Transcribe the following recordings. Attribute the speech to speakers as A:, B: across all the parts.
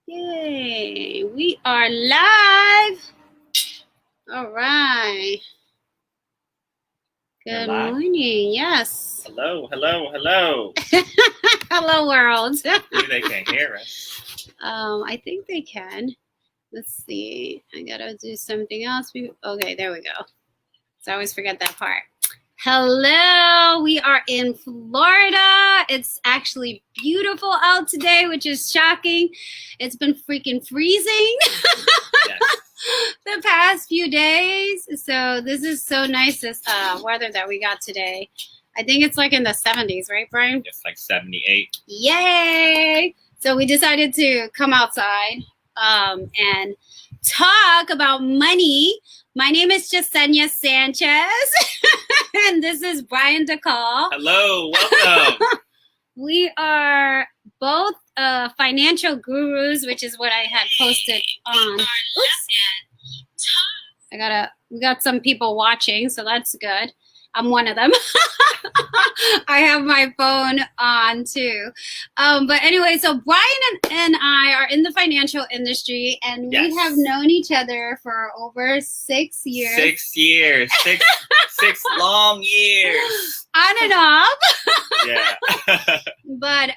A: Yay, we are live. All right. Good morning. Yes.
B: Hello. Hello,
A: world.
B: Maybe they can't hear us.
A: I think they can. Let's see. I gotta do something else. Okay, there we go. So I always forget that part. Hello, we are in Florida. It's actually beautiful out today, which is shocking. It's been freaking freezing
B: Yes.
A: the past few days. So this is so nice, this weather that we got today. I think it's like in the 70s, right, Brian?
B: It's like 78.
A: Yay! So we decided to come outside and talk about money. My name is Yesenia Sanchez, and this is Bryan DeCaul.
B: Hello, welcome.
A: We are both financial gurus, which is what I had posted on. Oops. We got some people watching, so that's good. I'm one of them. I have my phone on too. But anyway, so Bryan and I are in the financial industry, and
B: Yes.
A: we have known each other for over 6 years.
B: 6 years. Six long years.
A: On and off.
B: Yeah.
A: But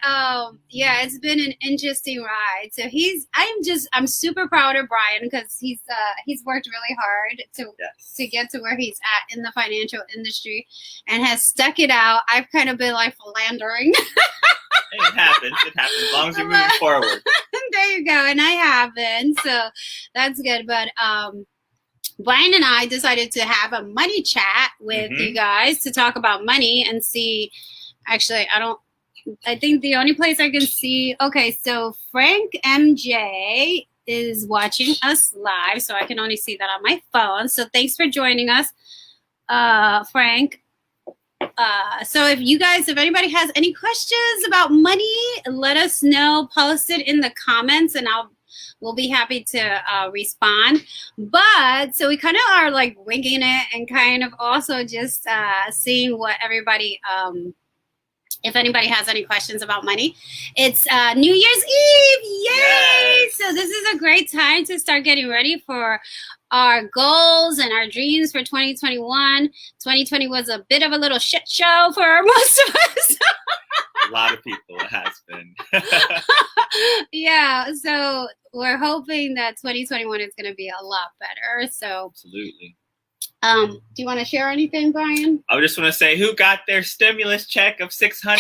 A: yeah, it's been an interesting ride. So I'm super proud of Bryan because he's worked really hard to get to where he's at in the financial industry and has stuck it out. I've kind of been like philandering.
B: It happens. As long as you're moving forward.
A: There you go. And I haven't. So that's good. But Bryan and I decided to have a money chat with you guys to talk about money and see. Actually, I think the only place I can see. Okay, so Frank MJ is watching us live, so I can only see that on my phone. So thanks for joining us, Frank. So if anybody has any questions about money, let us know. Post it in the comments, and we'll be happy to respond. But so we kind of are like winging it and kind of also just seeing what everybody. If anybody has any questions about money, it's New Year's Eve. Yay!
B: Yes.
A: So this is a great time to start getting ready for our goals and our dreams for 2021. 2020 was a bit of a little shit show for most of us.
B: A lot of people, it has been.
A: Yeah, so we're hoping that 2021 is going to be a lot better. So
B: Absolutely.
A: do you want to share anything, Bryan?
B: I just want to say, who got their stimulus check of $600?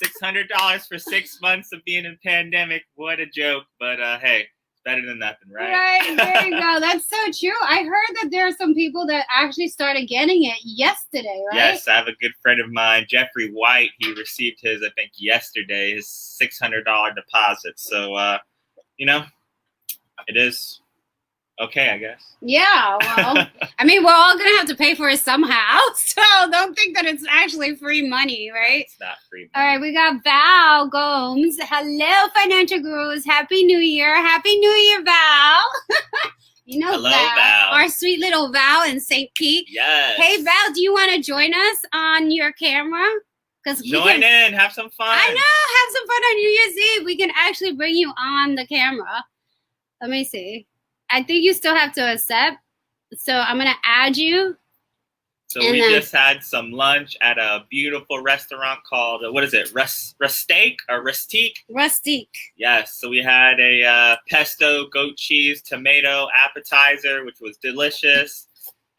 B: $600 for 6 months of being in pandemic. What a joke. But hey, better than nothing, right?
A: Right, there you go. That's so true. I heard that there are some people that actually started getting it yesterday, right?
B: Yes, I have a good friend of mine, Jeffrey White. He received his, I think, yesterday, his $600 deposit. So, it is okay, I guess.
A: Yeah, well, I mean, we're all going to have to pay for it somehow. So don't think that it's actually free money, right?
B: It's not free money.
A: All right, we got Val Gomes. Hello, Financial Gurus. Happy New Year. Happy New Year, Val.
B: Hello, Val.
A: Our sweet little Val in St. Pete.
B: Yes.
A: Hey, Val, do you want to join us on your camera?
B: Join in. Have some fun.
A: I know. Have some fun on New Year's Eve. We can actually bring you on the camera. Let me see. I think you still have to accept. So I'm going to add you.
B: So we just had some lunch at a beautiful restaurant called, what is it? Rustique or Rustique?
A: Rustique.
B: Yes. So we had a pesto, goat cheese, tomato appetizer, which was delicious.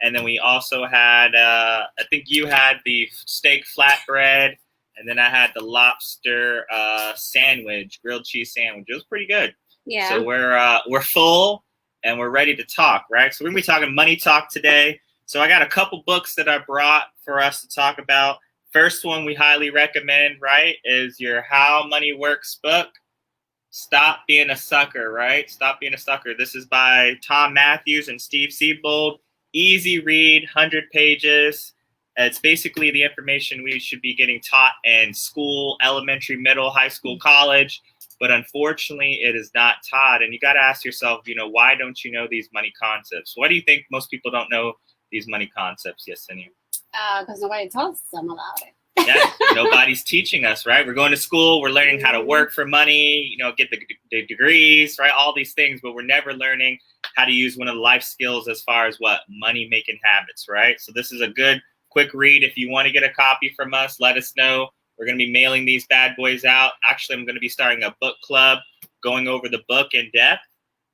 B: And then we also had, I think you had the steak flatbread. And then I had the lobster sandwich, grilled cheese sandwich. It was pretty good.
A: Yeah.
B: So we're full. And we're ready to talk, right? So we're going to be talking money talk today. So I got a couple books that I brought for us to talk about. First one we highly recommend, right, is your How Money Works book. Stop Being a Sucker, right? Stop Being a Sucker. This is by Tom Matthews and Steve Siebold. Easy read, 100 pages. It's basically the information we should be getting taught in school, elementary, middle, high school, college. But unfortunately, it is not taught. And you got to ask yourself, why don't you know these money concepts? Why do you think most people don't know these money concepts, Yesenia?
A: Because nobody tells them about it.
B: Yeah, nobody's teaching us, right? We're going to school, we're learning how to work for money, get the degrees, right? All these things, but we're never learning how to use one of the life skills as far as what? Money making habits, right? So this is a good quick read. If you want to get a copy from us, let us know. We're going to be mailing these bad boys out. Actually, I'm going to be starting a book club, going over the book in depth.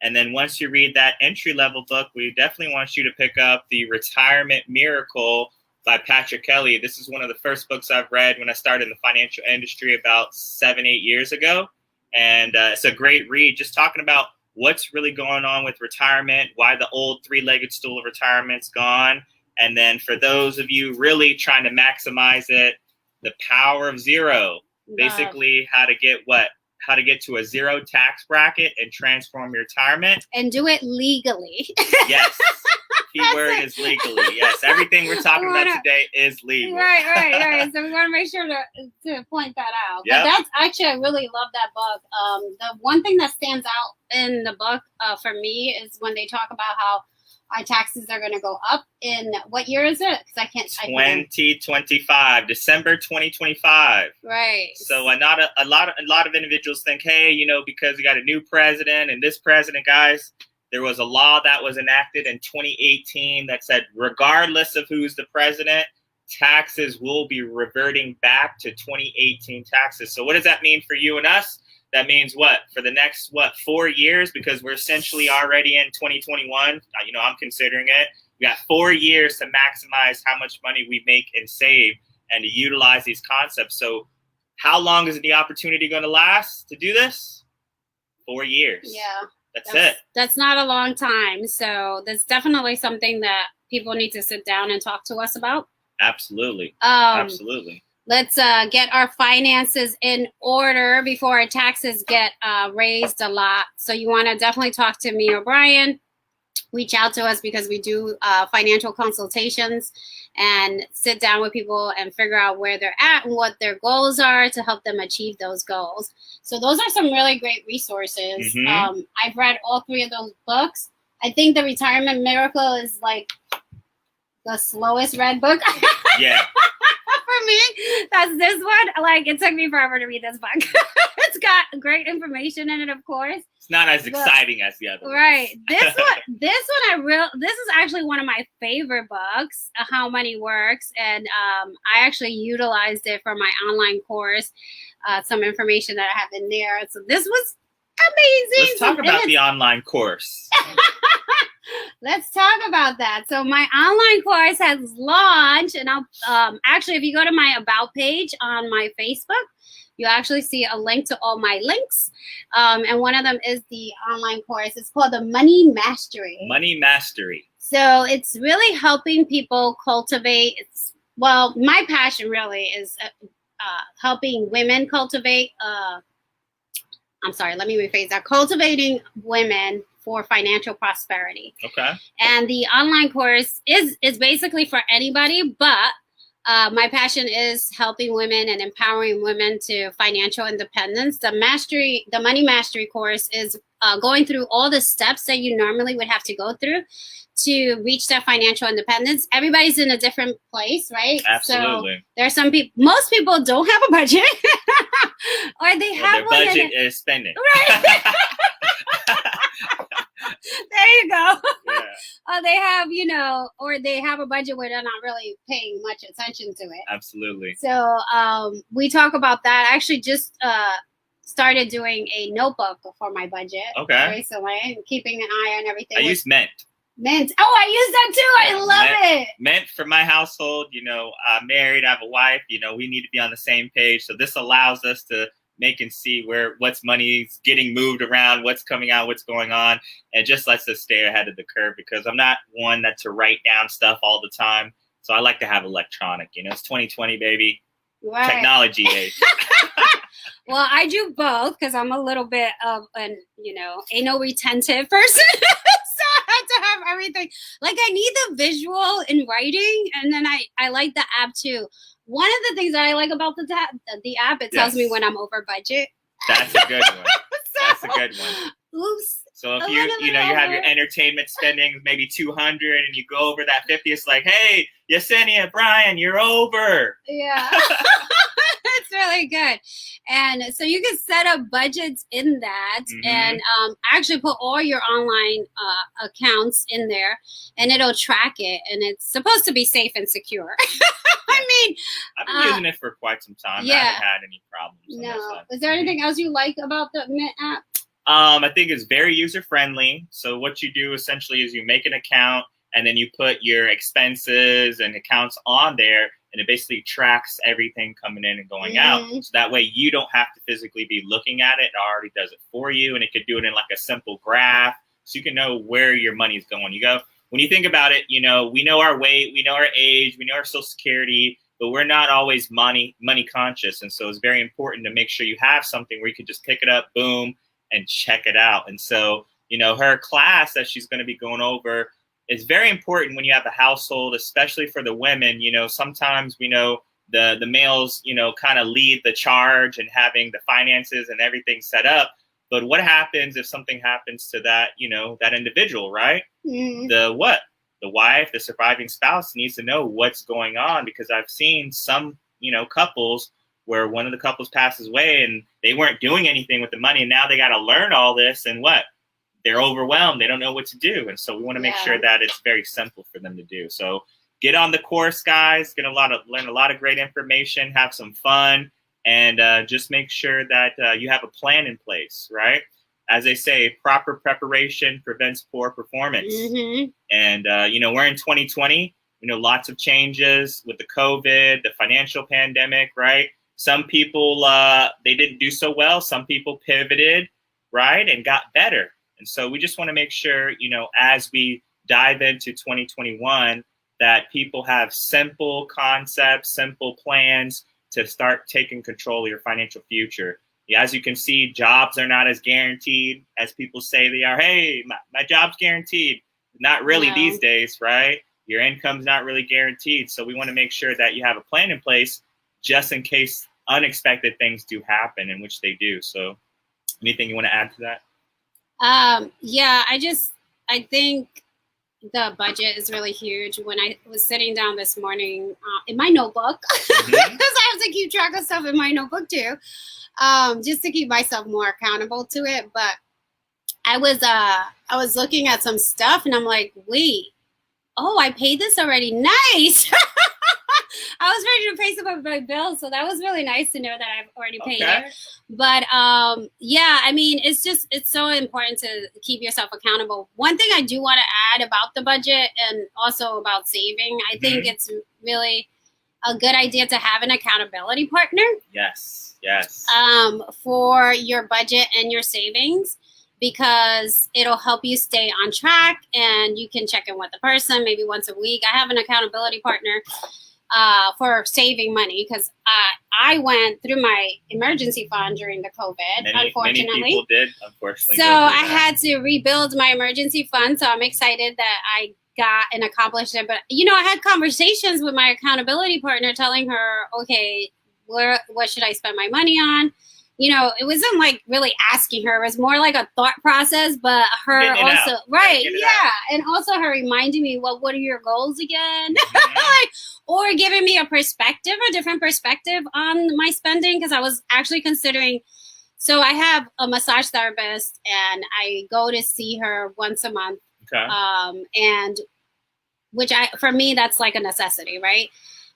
B: And then once you read that entry-level book, we definitely want you to pick up The Retirement Miracle by Patrick Kelly. This is one of the first books I've read when I started in the financial industry about 7-8 years ago. And it's a great read, just talking about what's really going on with retirement, why the old three-legged stool of retirement's gone. And then for those of you really trying to maximize it, the power of zero, basically how to get to a zero tax bracket and transform your retirement.
A: And do it legally.
B: Yes. Keyword is legally. Yes. Everything we're talking about today is legal.
A: Right. So we want to make sure to point that out. Yep. But that's actually, I really love that book. The one thing that stands out in the book for me is when they talk about how our taxes are going to go up in, what year is it? Because I can't.
B: 2025, December 2025.
A: Right.
B: So a lot of individuals think, hey, because we got a new president, and this president, guys, there was a law that was enacted in 2018 that said, regardless of who's the president, taxes will be reverting back to 2018 taxes. So what does that mean for you and us? That means what? For the next, 4 years? Because we're essentially already in 2021. I'm considering it. We got 4 years to maximize how much money we make and save and to utilize these concepts. So how long is the opportunity going to last to do this? 4 years.
A: Yeah.
B: That's it.
A: That's not a long time. So that's definitely something that people need to sit down and talk to us about.
B: Absolutely. Absolutely.
A: Let's get our finances in order before our taxes get raised a lot. So you want to definitely talk to me or Bryan. Reach out to us because we do financial consultations and sit down with people and figure out where they're at and what their goals are to help them achieve those goals. So those are some really great resources.
B: Mm-hmm.
A: I've read all 3 of those books. I think The Retirement Miracle is like the slowest read book.
B: Yeah.
A: For me, that's this one. Like, it took me forever to read this book. It's got great information in it, of course.
B: It's not as exciting as the other one.
A: Right. This one, this is actually one of my favorite books, How Money Works. And I actually utilized it for my online course, some information that I have in there. So this was amazing.
B: Let's talk about the online course.
A: Let's talk about that. So my online course has launched, and I'll actually, if you go to my About page on my Facebook, you'll actually see a link to all my links. And one of them is the online course. It's called the Money Mastery.
B: Money Mastery. So
A: it's really helping people cultivate. My passion really is helping women cultivate. Let me rephrase that. Cultivating women for financial prosperity.
B: Okay.
A: And the online course is basically for anybody, but my passion is helping women and empowering women to financial independence. The Money Mastery course is going through all the steps that you normally would have to go through to reach that financial independence. Everybody's in a different place, right?
B: Absolutely.
A: So there are some people, most people don't have a budget or they have
B: their budget is spending.
A: Right. There you go.
B: Yeah.
A: They have, or they have a budget where they're not really paying much attention to it.
B: Absolutely.
A: So we talk about that. I actually just started doing a notebook for my budget.
B: Okay.
A: Recently, keeping an eye on everything.
B: I use Mint.
A: Mint. Oh, I use that too. I love it.
B: Mint for my household. I'm married. I have a wife. We need to be on the same page. So this allows us to make and see what's money's getting moved around, what's coming out, what's going on, and just lets us stay ahead of the curve because I'm not one that to write down stuff all the time. So I like to have electronic. It's 2020, baby. Right. Technology age.
A: Well, I do both because I'm a little bit of an, anal retentive person. So I have to have everything. Like, I need the visual in writing, and then I like the app too. One of the things that I like about the app, it tells me when I'm over budget.
B: That's a good one. That's a good one.
A: Oops.
B: So if you have your entertainment spending maybe 200 and you go over that 50, it's like, hey, Yesenia, Bryan, you're over.
A: Yeah. That's really good. And so you can set up budgets in that and actually put all your online accounts in there and it'll track it. And it's supposed to be safe and secure. I mean,
B: I've been using it for quite some time. I haven't had any problems.
A: No. Is there anything else you like about the Mint app?
B: I think it's very user-friendly. So what you do essentially is you make an account and then you put your expenses and accounts on there, and it basically tracks everything coming in and going out. So that way you don't have to physically be looking at it. It already does it for you, and it could do it in like a simple graph so you can know where your money is going. When you think about it, we know our weight, we know our age, we know our Social Security, but we're not always money conscious. And so it's very important to make sure you have something where you can just pick it up, boom, and check it out. And so, her class that she's going to be going over is very important when you have a household, especially for the women. Sometimes we know the males, kind of lead the charge and having the finances and everything set up. But what happens if something happens to that, that individual, right? The wife, the surviving spouse needs to know what's going on, because I've seen some, couples where one of the couples passes away and they weren't doing anything with the money. And now they got to learn all this, and they're overwhelmed. They don't know what to do. And so we want to make sure that it's very simple for them to do. So get on the course, guys, learn a lot of great information, have some fun, and just make sure that you have a plan in place, right? As they say, proper preparation prevents poor performance. And, we're in 2020, lots of changes with the COVID, the financial pandemic, right? Some people, they didn't do so well. Some people pivoted, right, and got better. And so we just want to make sure, as we dive into 2021, that people have simple concepts, simple plans to start taking control of your financial future. As you can see, jobs are not as guaranteed as people say they are. Hey, my job's guaranteed. Not really these days, right? Your income's not really guaranteed. So we want to make sure that you have a plan in place just in case unexpected things do happen, in which they do. So anything you want to add to that?
A: I think the budget is really huge. When I was sitting down this morning in my notebook, because I have to keep track of stuff in my notebook too, just to keep myself more accountable to it. But I was looking at some stuff and I'm like, wait, I paid this already. Nice. I was ready to pay some of my bills, so that was really nice to know that I've already paid it. But it's so important to keep yourself accountable. One thing I do want to add about the budget and also about saving, I think it's really a good idea to have an accountability partner.
B: Yes.
A: For your budget and your savings, because it'll help you stay on track and you can check in with the person maybe once a week. I have an accountability partner for saving money, because I went through my emergency fund during the COVID, unfortunately.
B: Many people did, unfortunately.
A: So I had to rebuild my emergency fund. So I'm excited that I got and accomplished it. But, I had conversations with my accountability partner telling her, okay, what should I spend my money on? It wasn't like really asking her. It was more like a thought process, but her also, right. Yeah. And also her reminding me, what are your goals again? Or giving me a different perspective on my spending. Cause I was actually considering, so I have a massage therapist and I go to see her once a month.
B: Okay.
A: And for me, that's like a necessity, right?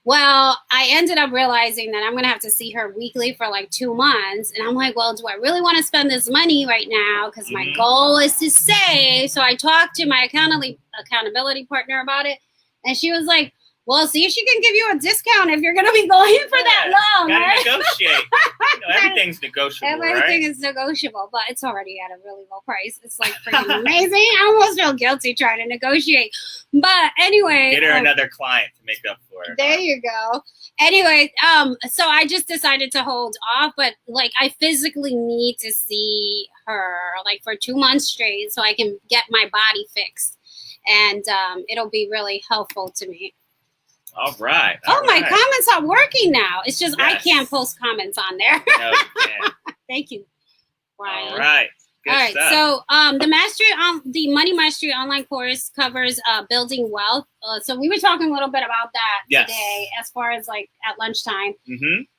A: Well, I ended up realizing that I'm going to have to see her weekly for like 2 months. And I'm like, well, do I really want to spend this money right now? Because my goal is to save. So I talked to my accountability partner about it. And she was like, well, see if she can give you a discount if you're going to be going for that long.
B: Gotta
A: right?
B: negotiate. Everything's negotiable.
A: Everything is negotiable, but it's already at a really low price. It's like freaking amazing. I almost feel guilty trying to negotiate. But anyway.
B: Get her another client to make up for it.
A: There you go. Anyway, so I just decided to hold off, but like I physically need to see her like for 2 months straight so I can get my body fixed. And it'll be really helpful to me.
B: All right.
A: My comments are working now. It's just I can't post comments on there.
B: No, you can't.
A: Thank you, Bryan.
B: All right.
A: All right.
B: stuff.
A: So the Money Mastery online course covers building wealth. So we were talking a little bit about that today, as far as like at lunchtime.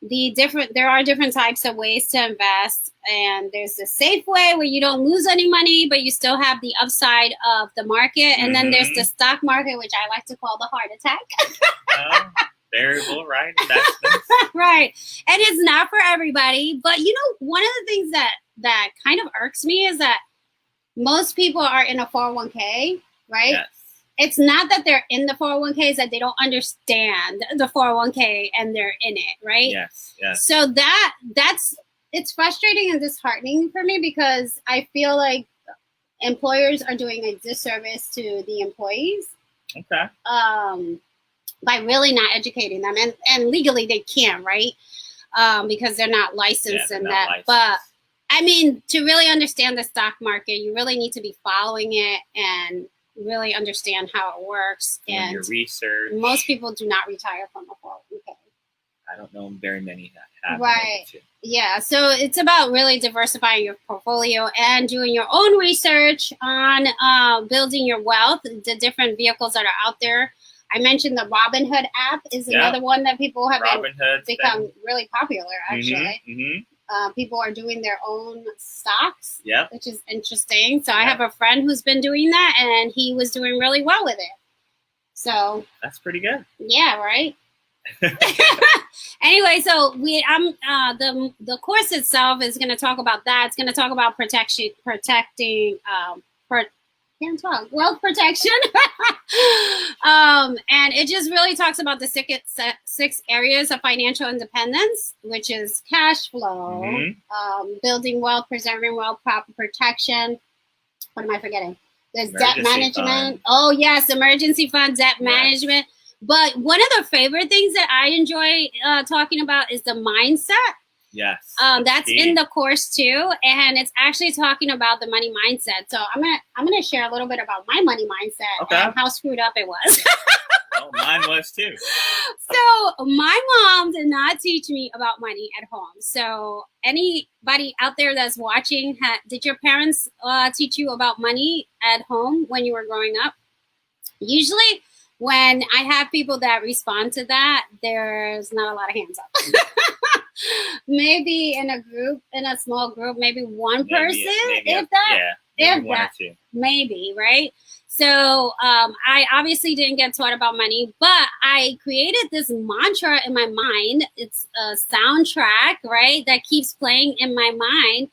A: There are different types of ways to invest, and there's the safe way where you don't lose any money, but you still have the upside of the market. And then there's the stock market, which I like to call the heart attack.
B: Variable, right? Investments.
A: Right. And it's not for everybody. But one of the things that kind of irks me is that most people are in a 401k, right? Yes. It's not that they're in the 401k, it's that they don't understand the 401k and they're in it, right?
B: Yes, yes.
A: So it's frustrating and disheartening for me, because I feel like employers are doing a disservice to the employees.
B: Okay.
A: By really not educating them. And legally they can't, right? Because they're not licensed in that. Licensed. But I mean, to really understand the stock market, you really need to be following it and really understand how it works.
B: And your research.
A: Most people do not retire from a 401k.
B: I don't know very many that have.
A: Right. Yeah. So it's about really diversifying your portfolio and doing your own research on building your wealth, the different vehicles that are out there. I mentioned the Robinhood app is another one that people have become really popular, actually. People are doing their own stocks, which is interesting. So I have a friend who's been doing that, and he was doing really well with it. So
B: that's pretty good.
A: Yeah, right? Anyway, so the course itself is going to talk about that. It's going to talk about wealth protection. And it just really talks about the six areas of financial independence, which is cash flow, building wealth, preserving wealth, proper protection. What am I forgetting? There's debt management. Oh, yes, emergency fund, debt management. But one of the favorite things that I enjoy talking about is the mindset.
B: Yes.
A: That's in the course too, and it's actually talking about the money mindset. So I'm gonna share a little bit about my money mindset and how screwed up it was.
B: Oh, mine was too.
A: So my mom did not teach me about money at home. So anybody out there that's watching, did your parents teach you about money at home when you were growing up? Usually, when I have people that respond to that, there's not a lot of hands up. Maybe in a small group, maybe one person, if
B: one or two.
A: Maybe, right? So I obviously didn't get taught about money, but I created this mantra in my mind. It's a soundtrack, right, that keeps playing in my mind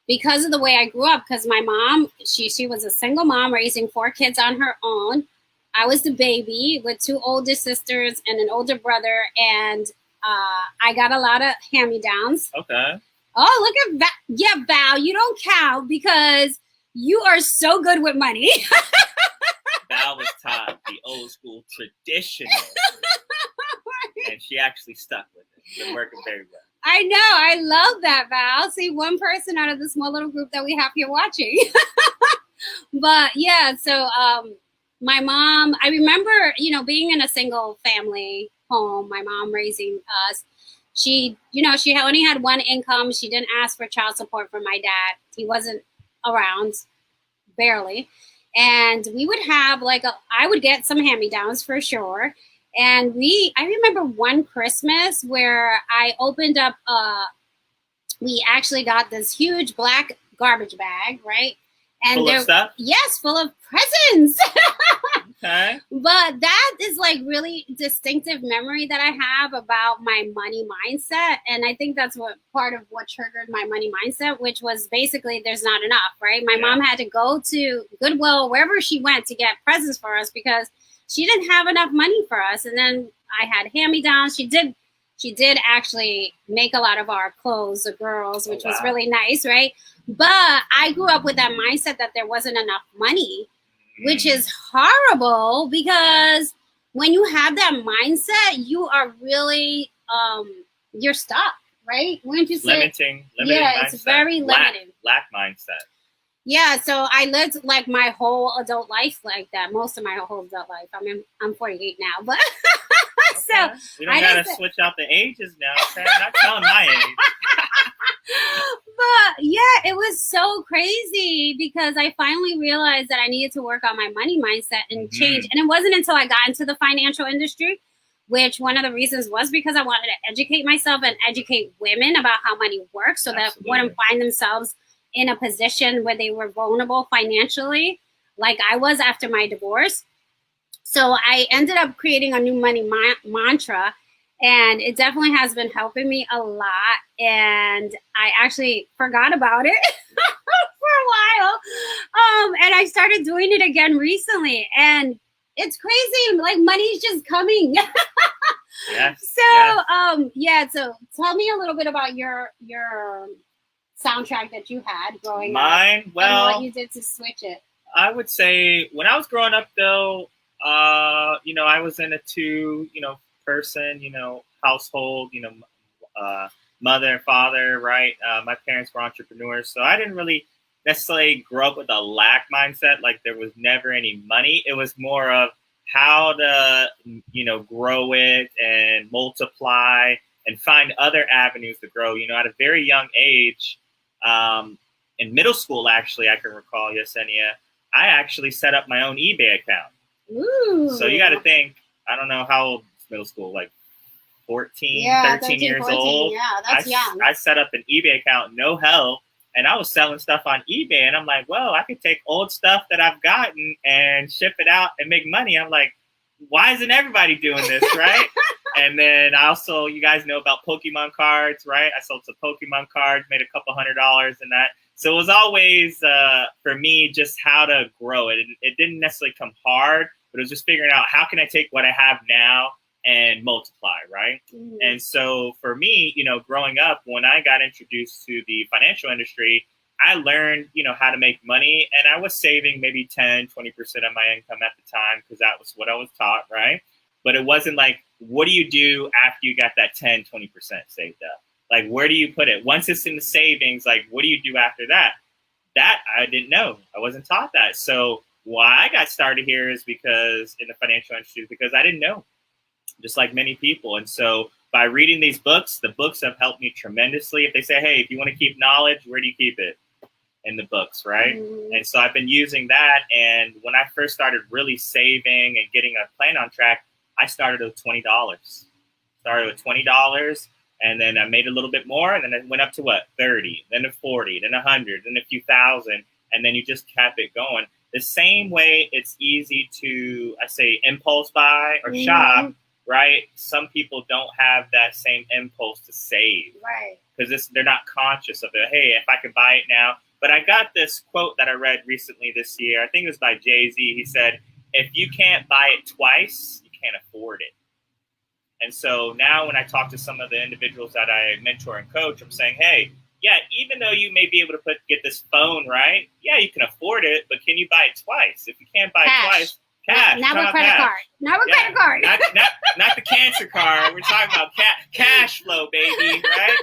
A: because of the way I grew up. Because my mom, she was a single mom raising 4 kids on her own. I was the baby with 2 older sisters and an older brother, and I got a lot of hand-me-downs.
B: Okay.
A: Oh, look at that. Yeah, Val, you don't count because you are so good with money.
B: Val was taught the old school traditional, and she actually stuck with it. It's been working very well.
A: I know. I love that, Val. See, one person out of the small little group that we have here watching. But yeah, so my mom, I remember, being in a single family home, my mom raising us. She only had one income. She didn't ask for child support from my dad. He wasn't around, barely. And we would have I would get some hand-me-downs for sure. And I remember one Christmas where I opened up, we actually got this huge black garbage bag, right? And
B: full of stuff?
A: Yes, full of presents.
B: Okay.
A: But that is really distinctive memory that I have about my money mindset. And I think that's part of what triggered my money mindset, which was basically there's not enough, right? My mom had to go to Goodwill, wherever she went, to get presents for us because she didn't have enough money for us. And then I had hand-me-downs. She did actually make a lot of our clothes, the girls, which was really nice, right? But I grew up with that mindset that there wasn't enough money, which is horrible because when you have that mindset, you are really, you're stuck, right? Wouldn't you say?
B: Limiting
A: mindset. It's very limiting.
B: Lack mindset.
A: Yeah, so I lived my whole adult life like that, most of my whole adult life. I mean, I'm 48 now, but so
B: we don't gotta switch out the ages now. Okay? I'm not telling my age.
A: But yeah, it was so crazy because I finally realized that I needed to work on my money mindset and change. And it wasn't until I got into the financial industry, which one of the reasons was because I wanted to educate myself and educate women about how money works so that wouldn't find themselves in a position where they were vulnerable financially like I was after my divorce. So I ended up creating a new money mantra, and it definitely has been helping me a lot. And I actually forgot about it for a while. And I started doing it again recently. And it's crazy. Like, money's just coming.
B: Yes.
A: So, so tell me a little bit about your soundtrack that you had growing up.
B: Mine? Well,
A: and what you did to switch it.
B: I would say when I was growing up, though, I was in a two-person, household, mother and father, right? My parents were entrepreneurs, so I didn't really necessarily grow up with a lack mindset. Like, there was never any money. It was more of how to, grow it and multiply and find other avenues to grow. At a very young age, in middle school, actually, I can recall, Yesenia, I actually set up my own eBay account.
A: Ooh.
B: So you got to think, I don't know how old is middle school, like 13 years 14. Old.
A: Yeah, that's young.
B: I set up an eBay account, no help, and I was selling stuff on eBay. And I'm like, well, I could take old stuff that I've gotten and ship it out and make money. I'm like, why isn't everybody doing this, right? And then also, you guys know about Pokemon cards, right? I sold some Pokemon cards, made a couple $100 in that. So it was always, for me, just how to grow it. It didn't necessarily come hard, but it was just figuring out how can I take what I have now and multiply, right? Mm-hmm. And so for me, growing up, when I got introduced to the financial industry, I learned, how to make money. And I was saving maybe 10, 20% of my income at the time because that was what I was taught, right? But it wasn't like, what do you do after you got that 10, 20% saved up? Like, where do you put it? Once it's in the savings, like, what do you do after that? That I didn't know. I wasn't taught that. So why I got started here is because in the financial industry, because I didn't know, just like many people. And so by reading these books, the books have helped me tremendously. If they say, hey, if you want to keep knowledge, where do you keep it? In the books, right? Mm-hmm. And so I've been using that. And when I first started really saving and getting a plan on track, I started with $20. And then I made a little bit more, and then it went up to what? 30, then to 40, then 100, then a few thousand, and then you just kept it going. The same way it's easy to, I say, impulse buy or shop, right? Some people don't have that same impulse to save,
A: right?
B: Because they're not conscious of it. Hey, if I could buy it now. But I got this quote that I read recently this year. I think it was by Jay-Z. He said, if you can't buy it twice, you can't afford it. And so now when I talk to some of the individuals that I mentor and coach, I'm saying, hey, yeah, even though you may be able to get this phone, right? Yeah, you can afford it, but can you buy it twice? If you can't buy it twice, cash.
A: Not with credit card. Not with credit card.
B: Not the cancer card. We're talking about cash flow, baby, right?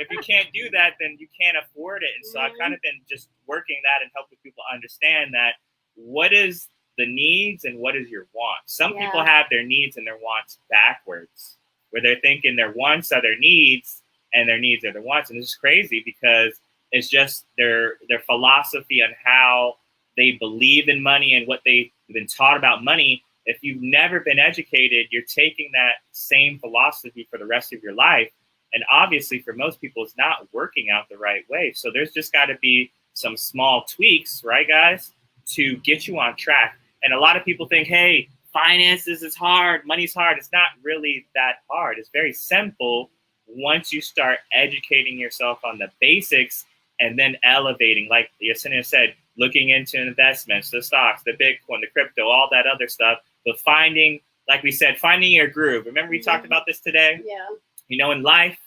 B: If you can't do that, then you can't afford it. And so I've kind of been just working that and helping people understand that what is the needs and what is your wants. Some people have their needs and their wants backwards, where they're thinking their wants are their needs and their needs are their wants. And it's just crazy because it's just their philosophy on how they believe in money and what they've been taught about money. If you've never been educated, you're taking that same philosophy for the rest of your life. And obviously for most people, it's not working out the right way. So there's just got to be some small tweaks, right, guys, to get you on track. And a lot of people think, hey, finances is hard, money's hard. It's not really that hard. It's very simple once you start educating yourself on the basics and then elevating, like Yesenia said, looking into investments, the stocks, the Bitcoin, the crypto, all that other stuff. But finding, like we said, finding your groove. Remember we talked about this today?
A: Yeah.
B: In life,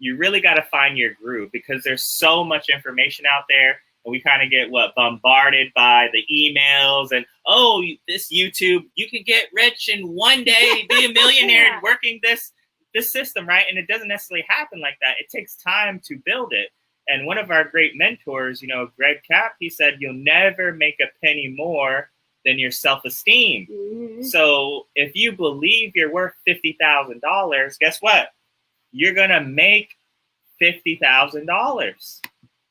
B: you really got to find your groove because there's so much information out there. And we kind of get bombarded by the emails and, oh, this YouTube, you can get rich in one day, be a millionaire working this system, right? And it doesn't necessarily happen like that. It takes time to build it. And one of our great mentors, Greg Kapp, he said, you'll never make a penny more than your self-esteem. Mm-hmm. So if you believe you're worth $50,000, guess what? You're going to make $50,000.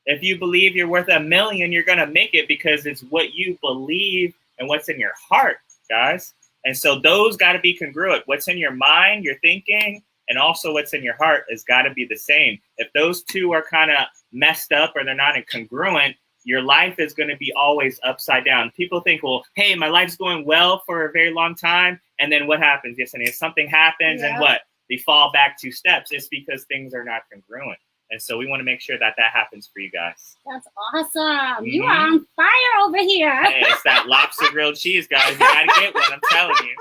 B: If you believe you're worth $1 million, you're going to make it because it's what you believe and what's in your heart, guys. And so those got to be congruent. What's in your mind, your thinking, and also what's in your heart has got to be the same. If those two are kind of messed up or they're not congruent, your life is going to be always upside down. People think, well, hey, my life's going well for a very long time. And then what happens? Yesenia, something happens and what? They fall back 2 steps. It's because things are not congruent. And so we want to make sure that happens for you guys.
A: That's awesome. You are on fire over here.
B: Hey, it's that lobster grilled cheese, guys. You got to get one, I'm telling you.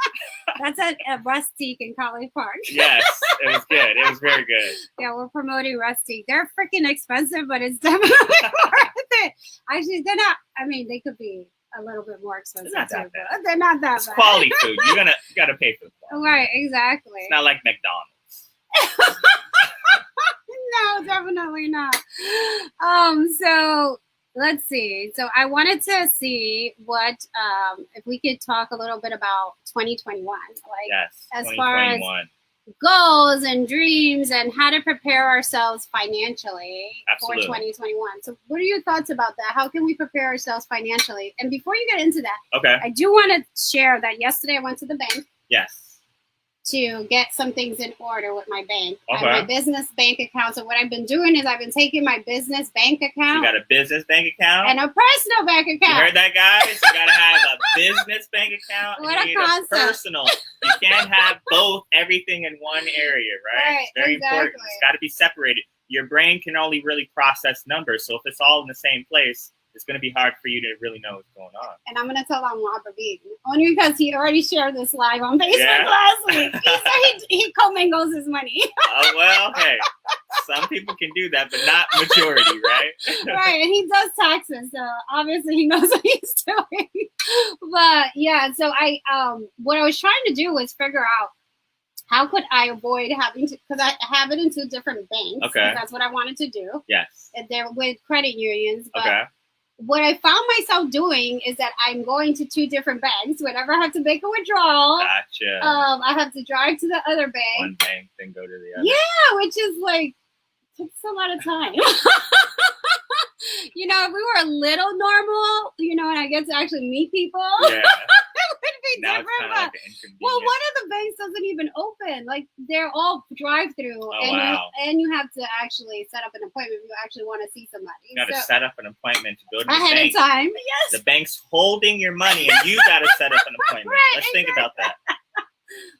A: That's at Rustique in College Park.
B: Yes, it was good. It was very good.
A: Yeah, we're promoting Rustique. They're freaking expensive, but it's definitely worth it. Actually, they're not, I mean, they could be a little bit more expensive.
B: It's not that bad.
A: They're not that
B: it's
A: bad.
B: Quality food. You gotta pay for the quality.
A: Right, exactly.
B: It's not like McDonald's.
A: No, definitely not. So let's see. So I wanted to see what if we could talk a little bit about 2021, like
B: yes,
A: as far as
B: 2021.
A: Goals and dreams and how to prepare ourselves financially
B: Absolutely.
A: for 2021. So what are your thoughts about that? How can we prepare ourselves financially? And before you get into that,
B: okay,
A: I do want to share that yesterday I went to the bank.
B: Yes.
A: To get some things in order with my bank.
B: Okay.
A: I have my business bank account. So what I've been doing is I've been taking my business bank account.
B: You got a business bank account?
A: And a personal bank account.
B: You heard that, guys? You got to have a business bank account and
A: What
B: you
A: a
B: need
A: concept.
B: a personal. You can't have both, everything in one area, right? It's very important. It's got to be separated. Your brain can only really process numbers. So if it's all in the same place, it's going to be hard for you to really know what's going on.
A: And I'm going to tell on Robert B. Only because he already shared this live on Facebook last week. He said he commingles his money.
B: Oh, well, hey, some people can do that, but not majority, right?
A: Right, and he does taxes, so obviously he knows what he's doing. But yeah, so I what I was trying to do was figure out how could I avoid having to, because I have it in 2 different banks.
B: Okay.
A: That's what I wanted to do.
B: Yes.
A: And they're with credit unions. But
B: okay.
A: What I found myself doing is that I'm going to 2 different banks. Whenever I have to make a withdrawal,
B: gotcha.
A: I have to drive to the other bank.
B: One bank, then go to the other.
A: Yeah, which is like, takes a lot of time. You know, if we were a little normal, you know, and I get to actually meet people,
B: yeah.
A: it would be
B: Now
A: different.
B: it's
A: But,
B: like
A: well, one of the banks doesn't even open. Like, they're all drive-through.
B: Oh,
A: and,
B: wow.
A: you have to actually set up an appointment if you actually want to see somebody.
B: You got to set up an appointment to go to the
A: ahead
B: bank.
A: of time. Yes.
B: The bank's holding your money, and you got to set up an appointment.
A: Right,
B: Let's think about that.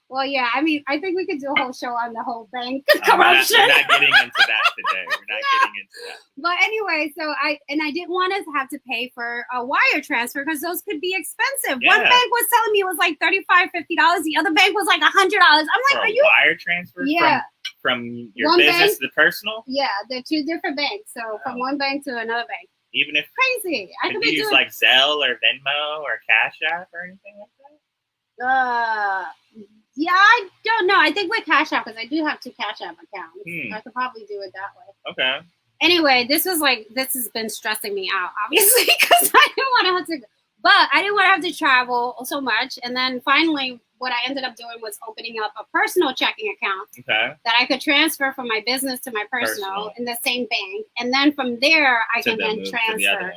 A: Well, yeah, I mean, I think we could do a whole show on the whole bank
B: We're
A: corruption.
B: not getting into that today. We're not getting into that.
A: But anyway, so I didn't want to have to pay for a wire transfer because those could be expensive.
B: Yeah.
A: One bank was telling me it was like $35, $50. The other bank was like $100. I'm like,
B: For
A: are
B: a
A: you?
B: wire transfer from your
A: One
B: business
A: bank?
B: to the personal?
A: Yeah, they're 2 different banks. So from one bank to another bank.
B: Even if
A: Crazy. I could
B: you
A: be
B: use
A: doing
B: like Zelle or Venmo or Cash App or anything like that?
A: Yeah, I don't know. I think with Cash App, because I do have 2 Cash App accounts. I could probably do it that way.
B: Okay.
A: Anyway, this has been stressing me out, obviously, because I didn't want to have to, but I didn't want to have to travel so much. And then finally, what I ended up doing was opening up a personal checking account that I could transfer from my business to my personal in the same bank. And then from there, I can then transfer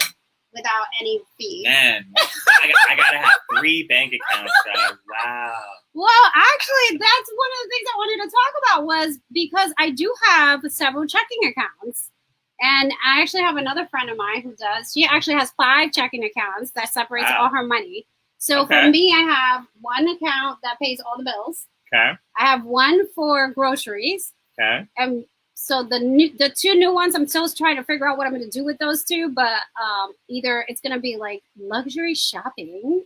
A: without any fee.
B: Man, I got to have 3 bank accounts, guys. Wow.
A: Well, actually, that's one of the things I wanted to talk about was because I do have several checking accounts. And I actually have another friend of mine who does. She actually has 5 checking accounts that separates all her money. So for me, I have one account that pays all the bills. Okay. I have one for groceries. Okay. And so the 2 new ones, I'm still trying to figure out what I'm going to do with those 2. But either it's going to be like luxury shopping.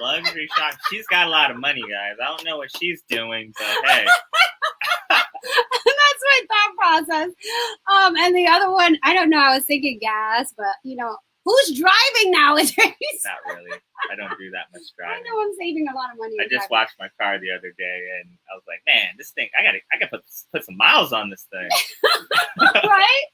B: Luxury shopping. She's got a lot of money, guys. I don't know what she's doing, but hey.
A: That's my thought process. And the other one, I don't know. I was thinking gas, but you know, who's driving nowadays?
B: Not really. I don't do that much driving.
A: I know I'm saving a lot of money.
B: I just washed my car the other day, and I was like, man, this thing, I gotta put some miles on this thing.
A: Right?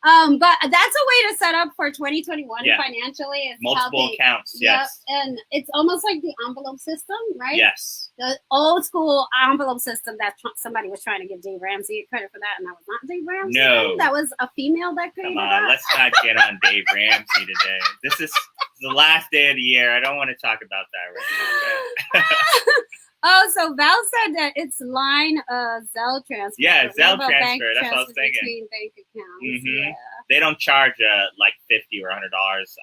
A: But that's a way to set up for 2021 financially. Is
B: multiple accounts. Yes.
A: And it's almost like the envelope system, right?
B: Yes.
A: The old school envelope system that somebody was trying to give Dave Ramsey credit for that, and that was not Dave Ramsey.
B: No,
A: that was a female that created
B: Come on,
A: that.
B: Let's not get on Dave Ramsey today. This is the last day of the year. I don't want to talk about that right now. Okay?
A: Oh, so Val said that it's line Zelle transfer.
B: Yeah, Zelle transfer. That's what I was thinking.
A: Between bank accounts.
B: Mm-hmm. Yeah. They don't charge like $50 or $100.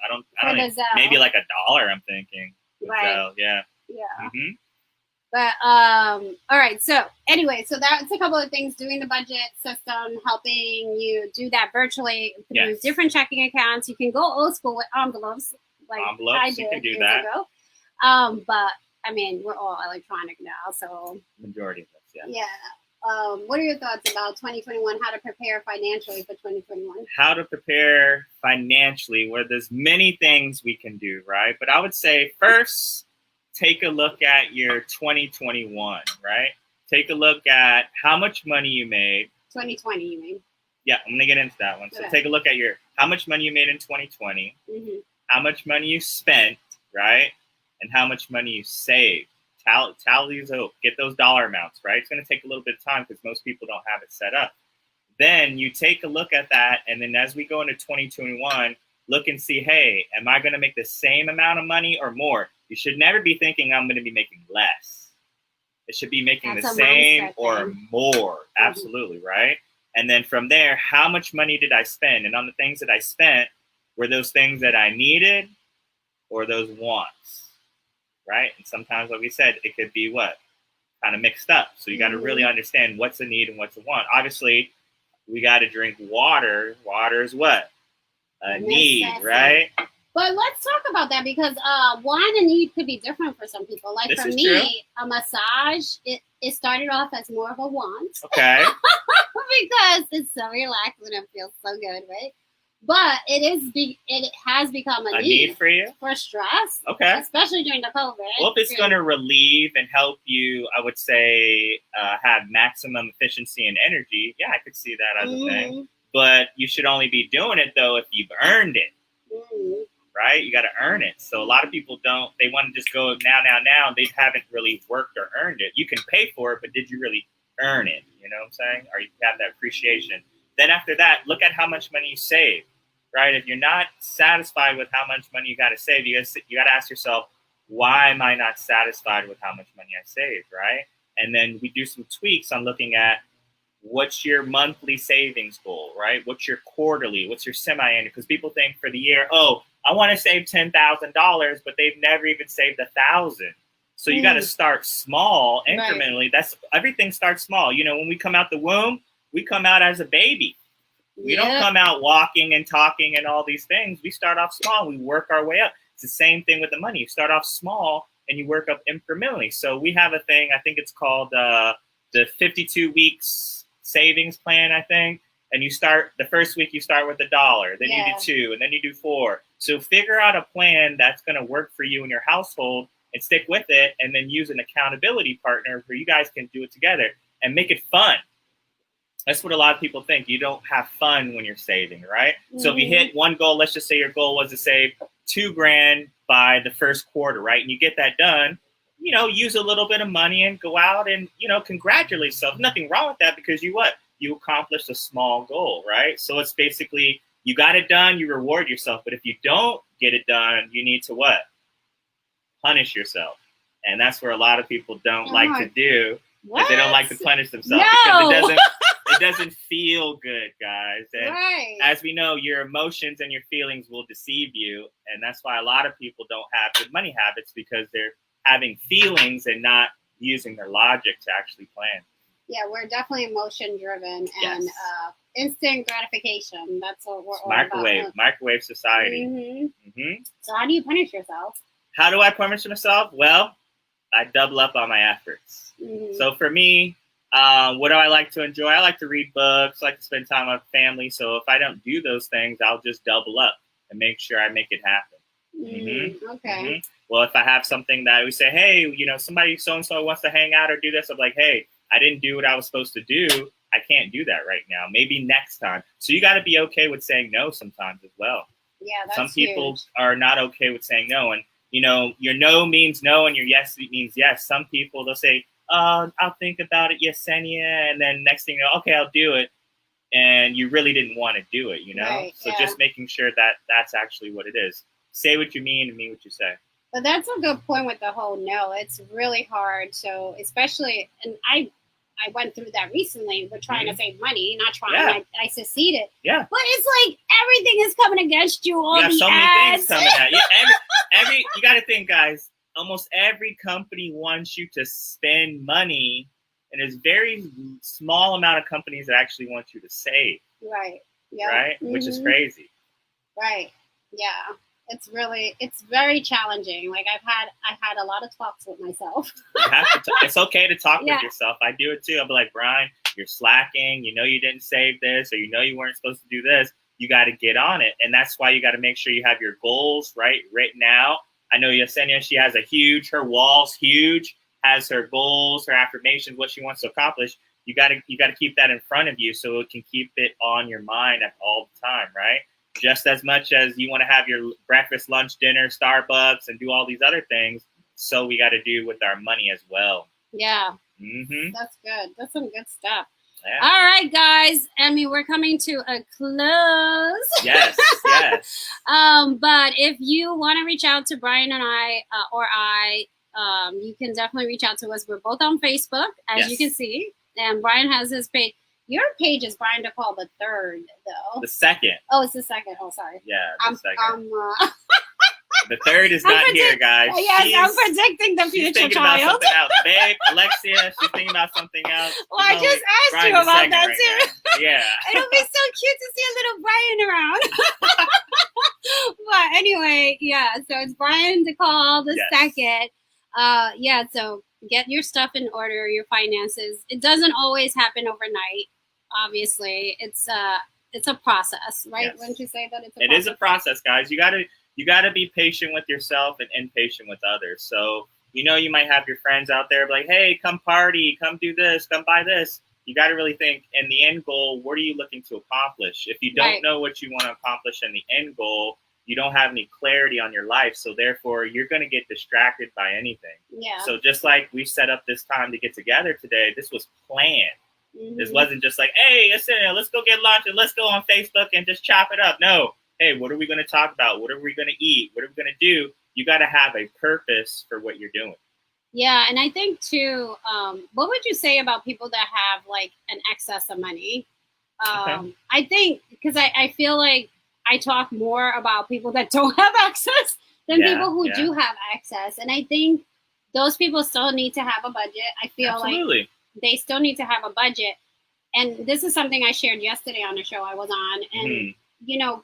B: I don't know, maybe like $1. I'm thinking.
A: Right.
B: Zelle. Yeah.
A: Yeah.
B: Mm-hmm.
A: But all right. So anyway, so that's a couple of things. Doing the budget system, helping you do that virtually through different checking accounts. You can go old school with envelopes, like I did
B: you can do
A: years
B: that.
A: ago. But I mean, we're all electronic now, so
B: majority of us, yeah.
A: Yeah. What are your thoughts about 2021? How to prepare financially for 2021?
B: How to prepare financially? Well, there's many things we can do, right? But I would say first, take a look at your 2021, right? Take a look at how much money you made.
A: 2020, you mean?
B: Yeah, I'm gonna get into that one. So take a look at how much money you made in 2020, how much money you spent, right? And how much money you saved. Tally these up. Get those dollar amounts, right? It's going to take a little bit of time because most people don't have it set up. Then you take a look at that, and then as we go into 2021, look and see, hey, am I going to make the same amount of money or more? You should never be thinking I'm going to be making less. It should be making the same or more. Absolutely, right? And then from there, how much money did I spend? And on the things that I spent, were those things that I needed or those wants? Right? And sometimes, like we said, it could be kind of mixed up. So you got to really understand what's a need and what's a want. Obviously, we got to drink water. Water is what? A need, right?
A: But let's talk about that because want and need could be different for some people. Like for me, a massage, it started off as more of a want.
B: Okay.
A: Because it's so relaxing and it feels so good, right? But it has become a
B: need for you?
A: For stress.
B: Okay.
A: Especially during the COVID.
B: Well, if it's going to relieve and help you, I would say, have maximum efficiency and energy, yeah, I could see that as a thing. But you should only be doing it, though, if you've earned it. Right? You got to earn it. So a lot of people don't. They want to just go now. They haven't really worked or earned it. You can pay for it, but did you really earn it? You know what I'm saying? Or you have that appreciation. Then after that, look at how much money you save. Right? If you're not satisfied with how much money you got to save, you got to ask yourself, why am I not satisfied with how much money I saved? Right? And then we do some tweaks on looking at what's your monthly savings goal, right? What's your quarterly? What's your semi-annual? Because people think for the year, oh, I want to save $10,000, but they've never even saved $1,000. So you got to start small, incrementally. Right. Everything starts small. You know, when we come out the womb, we come out as a baby. We don't come out walking and talking and all these things. We start off small. We work our way up. It's the same thing with the money. You start off small and you work up incrementally. So we have a thing, I think it's called the 52 weeks savings plan, I think. And you start, the first week you start with $1, then you do $2, and then you do $4. So figure out a plan that's going to work for you and your household and stick with it, and then use an accountability partner where you guys can do it together and make it fun. That's what a lot of people think. You don't have fun when you're saving, right? So if you hit one goal, let's just say your goal was to save $2,000 by the first quarter, right? And you get that done, you know, use a little bit of money and go out and, you know, congratulate yourself. Nothing wrong with that because you accomplished a small goal, right? So it's basically, you got it done, you reward yourself. But if you don't get it done, you need to punish yourself. And that's where a lot of people don't like to do. Because they don't like to punish themselves because it doesn't feel good, guys. And as we know, your emotions and your feelings will deceive you. And that's why a lot of people don't have good money habits, because they're having feelings and not using their logic to actually plan.
A: Yeah, we're definitely emotion driven and instant gratification. That's what we're all about.
B: Microwave society.
A: So how do you punish yourself?
B: How do I punish myself? Well, I double up on my efforts. So for me, what do I like to enjoy? I like to read books, I like to spend time with family. So if I don't do those things, I'll just double up and make sure I make it happen.
A: Okay.
B: Well, if I have something that we say, hey, you know, somebody so-and-so wants to hang out or do this, I'm like, hey, I didn't do what I was supposed to do. I can't do that right now. Maybe next time. So you got to be okay with saying no sometimes as well.
A: Yeah, that's
B: some people
A: huge.
B: are not okay with saying no, and your no means no, and your yes means yes. Some people, they'll say, "Oh, I'll think about it, Yesenia," and then next thing you know, okay, I'll do it, and you really didn't want to do it,
A: Right,
B: So
A: yeah.
B: just making sure that that's actually what it is. Say what you mean and mean what you say.
A: But that's a good point with the whole no. It's really hard. So especially, and I went through that recently. We're trying to save money, not trying.
B: Yeah.
A: I succeeded.
B: Yeah.
A: But it's like everything is coming against you. All
B: You have
A: the
B: so many
A: ads.
B: things coming at you. Every you got to think, guys. Almost every company wants you to spend money, and there's very small amount of companies that actually want you to save.
A: Right. Yeah.
B: Right. Which is crazy.
A: Right. Yeah. It's very challenging. Like I've had a lot of talks with myself.
B: You have to it's okay to talk with yourself. I do it too. I'll be like, Bryan, you're slacking. You didn't save this, or you weren't supposed to do this. You got to get on it, and that's why you got to make sure you have your goals written out. I know Yesenia, she has her wall's huge, has her goals, her affirmations, what she wants to accomplish. You got to keep that in front of you so it can keep it on your mind at all the time, right? Just as much as you want to have your breakfast, lunch, dinner, Starbucks, and do all these other things, so we got to do with our money as well.
A: Yeah.
B: Mm-hmm.
A: That's good. That's some good stuff.
B: Yeah.
A: All right, guys. I mean, we're coming to a close.
B: Yes, yes.
A: But if you want to reach out to Bryan and I, you can definitely reach out to us. We're both on Facebook, as you can see. And Bryan has his page. Your page is Bryan DeCaul the third, though.
B: The second.
A: Oh, it's the second. Oh, sorry.
B: Yeah, the second.
A: I'm
B: the third is not here, guys.
A: Yes, I'm predicting the future
B: she's thinking
A: child.
B: about something else. Babe, Alexia, she's thinking about something else.
A: Well, I just asked
B: Bryan
A: you about that,
B: right
A: too.
B: Now. Yeah.
A: It'll be so cute to see a little Bryan around. But anyway, yeah, so it's Bryan DeCaul the second. So get your stuff in order, your finances. It doesn't always happen overnight. Obviously, it's a process, right?
B: Yes.
A: Wouldn't you say that it's a
B: process? It is a process, guys. You gotta be patient with yourself and impatient with others. So you might have your friends out there like, hey, come party, come do this, come buy this. You got to really think in the end goal, what are you looking to accomplish? If you don't know what you want to accomplish in the end goal, you don't have any clarity on your life. So therefore, you're going to get distracted by anything.
A: Yeah.
B: So just like we set up this time to get together today, this was planned. Mm-hmm. This wasn't just like, hey, let's go get lunch and let's go on Facebook and just chop it up. No. Hey, what are we going to talk about? What are we going to eat? What are we going to do? You got to have a purpose for what you're doing.
A: Yeah, and I think too, what would you say about people that have like an excess of money? I think because I feel like I talk more about people that don't have access than people who do have access. And I think those people still need to have a budget. I feel like they still need to have a budget. And this is something I shared yesterday on a show I was on. And,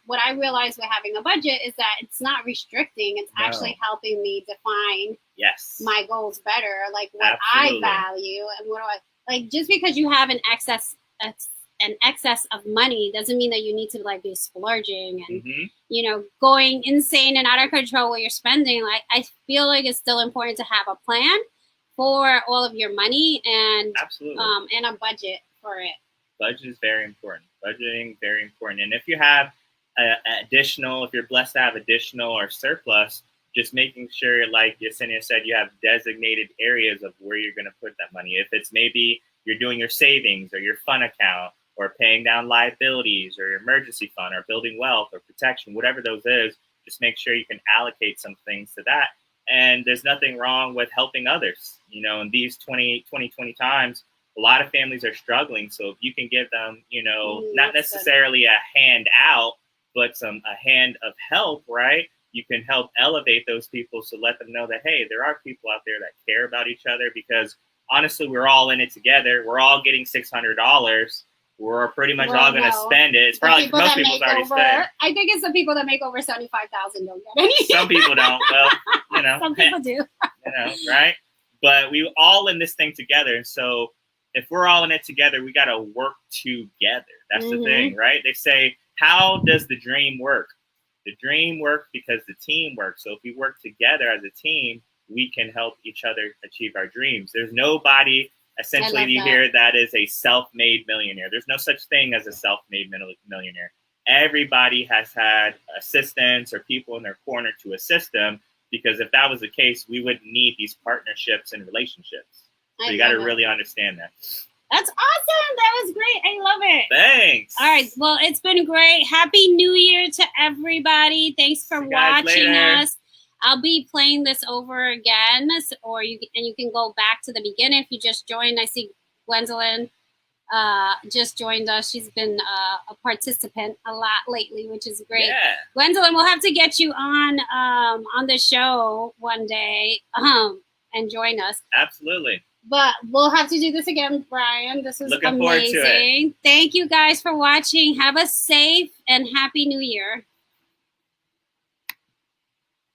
A: what I realized with having a budget is that it's not restricting. It's actually helping me define my goals better, like what I value and what do I like. Just because you have an excess of money doesn't mean that you need to like be splurging and going insane and out of control with your spending. Like I feel like it's still important to have a plan for all of your money and and a budget for it.
B: Budget is very important. Budgeting very important. And if you have if you're blessed to have additional or surplus, just making sure, like Yesenia said, you have designated areas of where you're going to put that money. If it's maybe you're doing your savings or your fund account or paying down liabilities or your emergency fund or building wealth or protection, whatever those is, just make sure you can allocate some things to that. And there's nothing wrong with helping others. In these 2020 times, a lot of families are struggling. So if you can give them, not necessarily a hand out, but a hand of help, right? You can help elevate those people. So let them know that, hey, there are people out there that care about each other, because honestly, we're all in it together. We're all getting $600. We're pretty much all going to spend it. It's probably most people's already spent.
A: I think it's the people that make over $75,000 don't get any.
B: Some people don't. Well,
A: some people do.
B: Right? But we all in this thing together. And so if we're all in it together, we got to work together. That's the thing, right? They say, how does the dream work? The dream works because the team works. So if we work together as a team, we can help each other achieve our dreams. There's nobody Essentially, you hear that is a self-made millionaire. There's no such thing as a self-made millionaire. Everybody has had assistants or people in their corner to assist them, because if that was the case, we wouldn't need these partnerships and relationships. So you got to really understand that.
A: That's awesome. That was great. I love it.
B: Thanks.
A: All right. Well, it's been great. Happy New Year to everybody. Thanks for watching us. I'll be playing this over again, or you can go back to the beginning if you just joined. I see Gwendolyn just joined us. She's been a participant a lot lately, which is great.
B: Yeah.
A: Gwendolyn, we'll have to get you on the show one day and join us.
B: Absolutely.
A: But we'll have to do this again, Bryan. This was
B: Looking forward to it.
A: amazing. Thank you guys for watching. Have a safe and happy New Year.